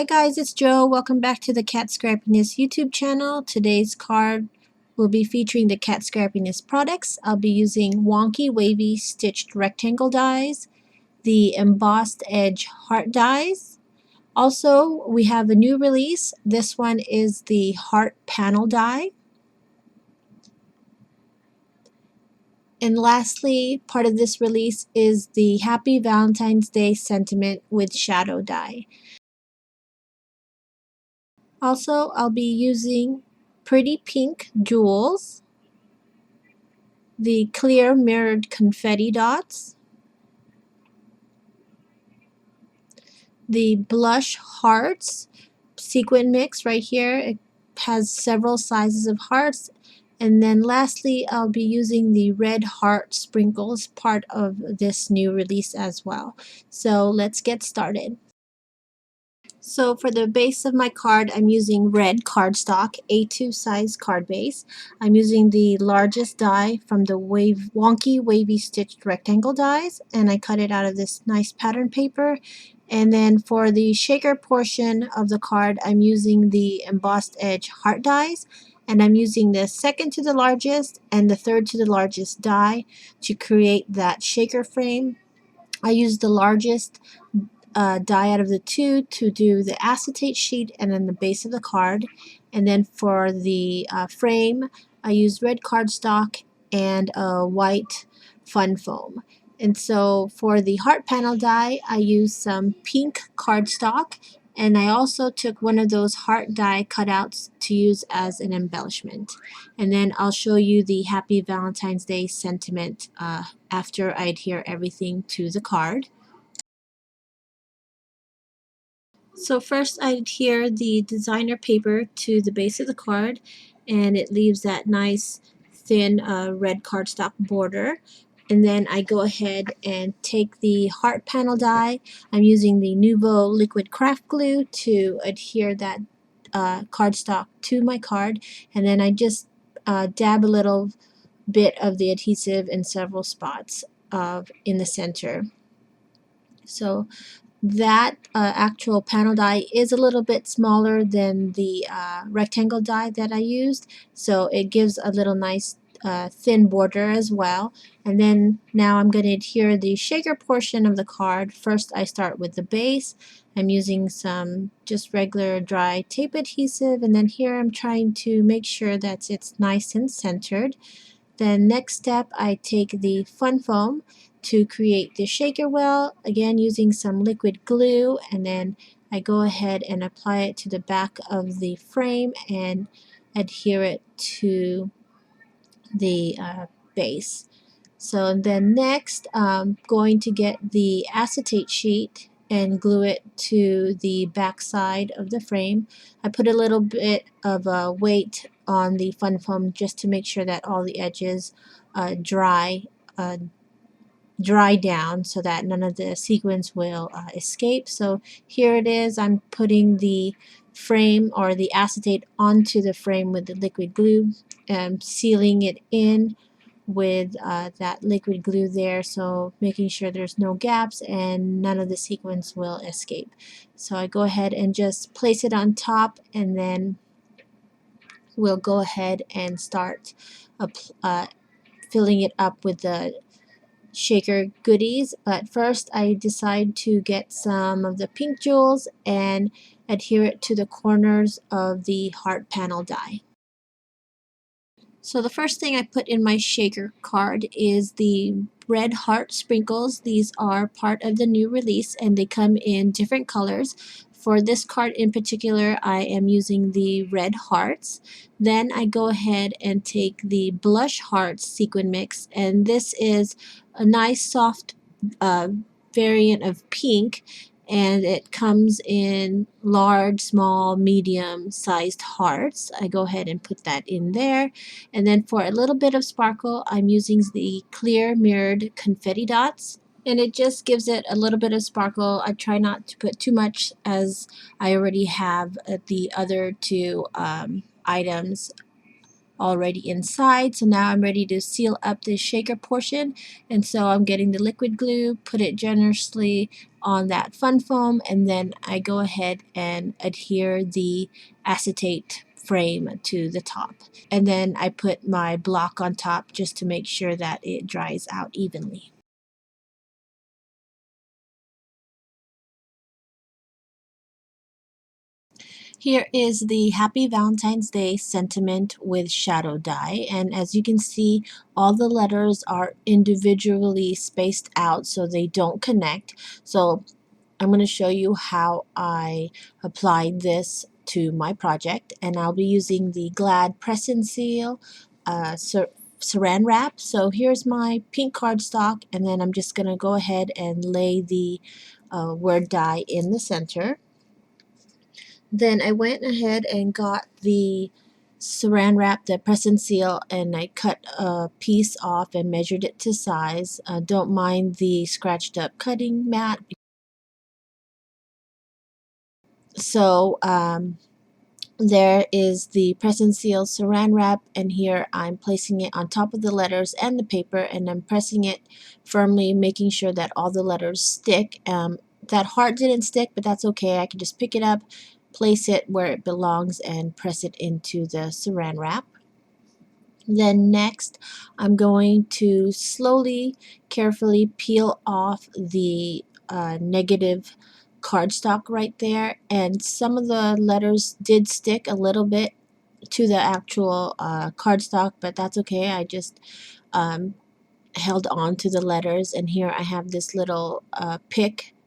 Hi guys, it's Joe. Welcome back to the Cat Scrappiness YouTube channel. Today's card will be featuring the Cat Scrappiness products. I'll be using Wonky Wavy stitched rectangle dies, the embossed edge heart dies. Also, we have a new release. This one is the heart panel die. And lastly, part of this release is the Happy Valentine's Day sentiment with shadow die. Also, I'll be using Pretty Pink Jewels, the clear mirrored confetti dots, the blush hearts sequin mix right here. It has several sizes of hearts. And then lastly, I'll be using the red heart sprinkles, part of this new release as well. So let's get started. So for the base of my card, I'm using red cardstock, A2 size card base. I'm using the largest die from the Wonky Wavy stitched rectangle dies, and I cut it out of this nice pattern paper. And then for the shaker portion of the card, I'm using the embossed edge heart dies, and I'm using the second to the largest and the third to the largest die to create that shaker frame. I used the largest die out of the two to do the acetate sheet and then the base of the card. And then for the frame, I used red cardstock and a white fun foam. And so for the heart panel die, I used some pink cardstock, and I also took one of those heart die cutouts to use as an embellishment. And then I'll show you the Happy Valentine's Day sentiment after I adhere everything to the card. So first I adhere the designer paper to the base of the card, and it leaves that nice thin red cardstock border. And then I go ahead and take the heart panel die. I'm using the NUVO liquid craft glue to adhere that cardstock to my card, and then I just dab a little bit of the adhesive in several spots in the center. So that actual panel die is a little bit smaller than the rectangle die that I used, so it gives a little nice thin border as well. And then now I'm going to adhere the shaker portion of the card. First I start with the base. I'm using some just regular dry tape adhesive, and then here I'm trying to make sure that it's nice and centered. Then next step, I take the fun foam to create the shaker well, again using some liquid glue, and then I go ahead and apply it to the back of the frame and adhere it to the base. So then next, I'm going to get the acetate sheet and glue it to the back side of the frame. I put a little bit of weight on the fun foam just to make sure that all the edges dry down so that none of the sequins will escape. So here it is. I'm putting the frame or the acetate onto the frame with the liquid glue and sealing it in with that liquid glue there, so making sure there's no gaps and none of the sequins will escape. So I go ahead and just place it on top, and then we'll go ahead and start filling it up with the shaker goodies. But first I decide to get some of the pink jewels and adhere it to the corners of the heart panel die. So the first thing I put in my shaker card is the red heart sprinkles. These are part of the new release and they come in different colors. For this card in particular, I am using the red hearts. Then I go ahead and take the blush hearts sequin mix, and this is a nice soft variant of pink, and it comes in large, small, medium sized hearts. I go ahead and put that in there. And then for a little bit of sparkle, I'm using the clear mirrored confetti dots, and it just gives it a little bit of sparkle. I try not to put too much as I already have the other two items already inside. So now I'm ready to seal up the shaker portion, and so I'm getting the liquid glue, put it generously on that fun foam, and then I go ahead and adhere the acetate frame to the top. And then I put my block on top just to make sure that it dries out evenly. Here is the Happy Valentine's Day sentiment with shadow die, and as you can see, all the letters are individually spaced out so they don't connect. So I'm going to show you how I applied this to my project, and I'll be using the Glad Press and Seal saran wrap. So here's my pink cardstock, and then I'm just going to go ahead and lay the word die in the center. Then I went ahead and got the saran wrap, the press and seal, and I cut a piece off and measured it to size. Don't mind the scratched up cutting mat. So there is the press and seal saran wrap, and here I'm placing it on top of the letters and the paper, and I'm pressing it firmly, making sure that all the letters stick. That heart didn't stick, but that's okay. I can just pick it up, place it where it belongs, and press it into the saran wrap. Then next, I'm going to slowly, carefully peel off the negative cardstock right there, and some of the letters did stick a little bit to the actual cardstock, but that's okay. I just held on to the letters, and here I have this little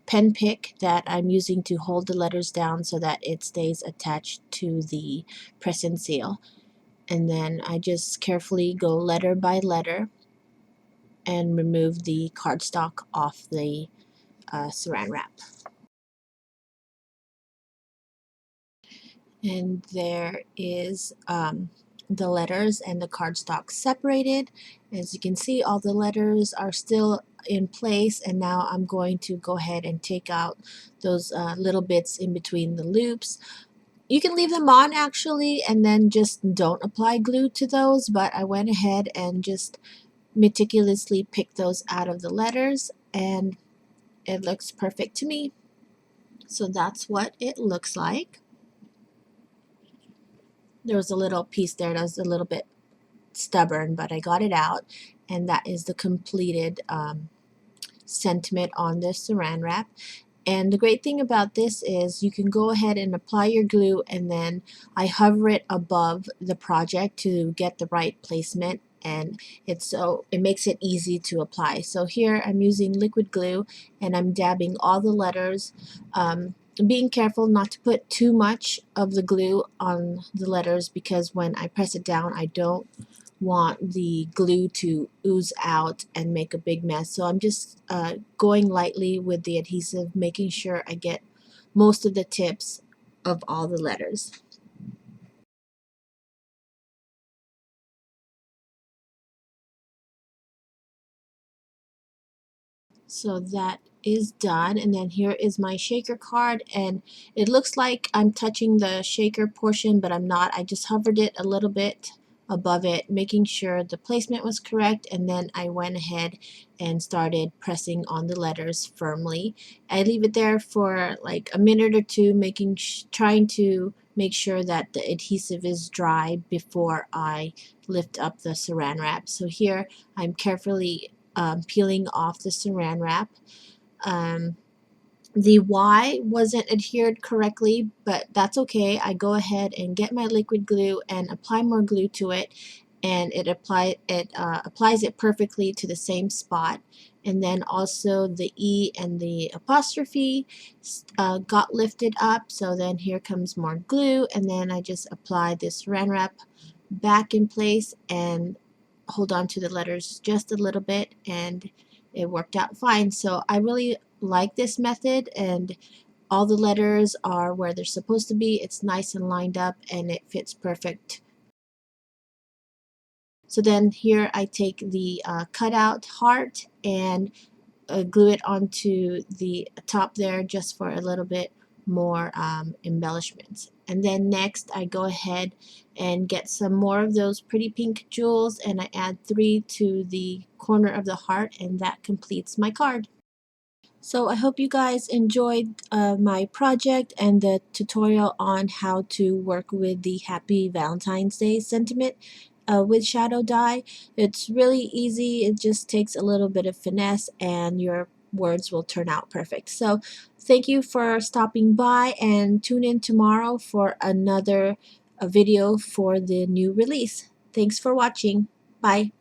pen pick that I'm using to hold the letters down so that it stays attached to the press and seal. And then I just carefully go letter by letter and remove the cardstock off the saran wrap. And there is the letters and the cardstock separated. As you can see, all the letters are still in place, and now I'm going to go ahead and take out those little bits in between the loops. You can leave them on actually and then just don't apply glue to those, but I went ahead and just meticulously picked those out of the letters, and it looks perfect to me. So that's what it looks like. There was a little piece there that was a little bit stubborn, but I got it out, and that is the completed sentiment on this saran wrap. And the great thing about this is you can go ahead and apply your glue, and then I hover it above the project to get the right placement, and it makes it easy to apply. So here I'm using liquid glue, and I'm dabbing all the letters, being careful not to put too much of the glue on the letters, because when I press it down I don't want the glue to ooze out and make a big mess. So I'm just going lightly with the adhesive, making sure I get most of the tips of all the letters. So that is done, and then here is my shaker card, and it looks like I'm touching the shaker portion, but I'm not. I just hovered it a little bit above it, making sure the placement was correct, and then I went ahead and started pressing on the letters firmly. I leave it there for like a minute or two, trying to make sure that the adhesive is dry before I lift up the saran wrap. So here I'm carefully peeling off the saran wrap. Um, the Y wasn't adhered correctly, but that's okay. I go ahead and get my liquid glue and apply more glue to it, and it applies it perfectly to the same spot. And then also the E and the apostrophe got lifted up. So then here comes more glue, and then I just apply this saran wrap back in place and hold on to the letters just a little bit, and it worked out fine. So I really like this method, and all the letters are where they're supposed to be. It's nice and lined up, and it fits perfect. So then here I take the cutout heart and glue it onto the top there just for a little bit more embellishments. And then next I go ahead and get some more of those pretty pink jewels, and I add 3 to the corner of the heart, and that completes my card. So I hope you guys enjoyed my project and the tutorial on how to work with the Happy Valentine's Day sentiment with shadow dye. It's really easy. It just takes a little bit of finesse and your words will turn out perfect. So thank you for stopping by, and tune in tomorrow for another video for the new release. Thanks for watching. Bye.